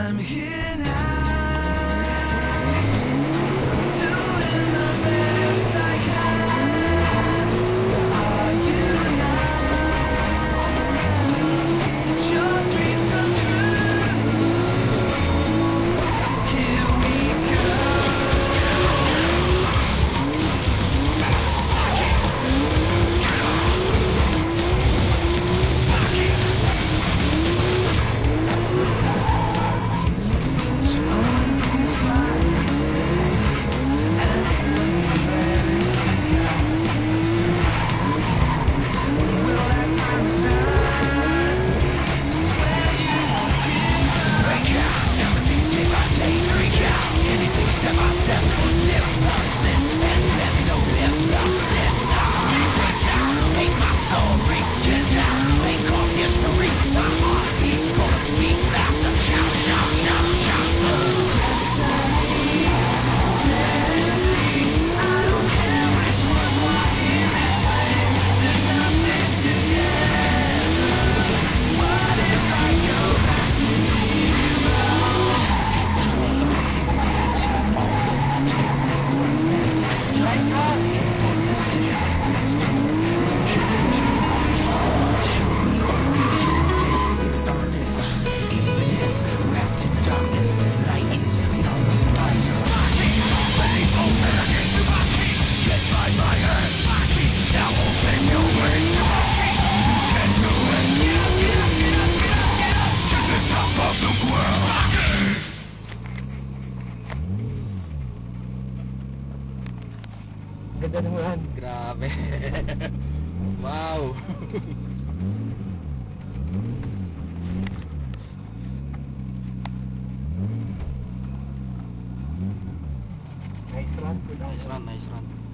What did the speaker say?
I'm here now, doing the best I can. Are you now? It's your dreams come true. Here we go. Ganda naman. Grabe. Wow. Nice run. Nice run, nice run.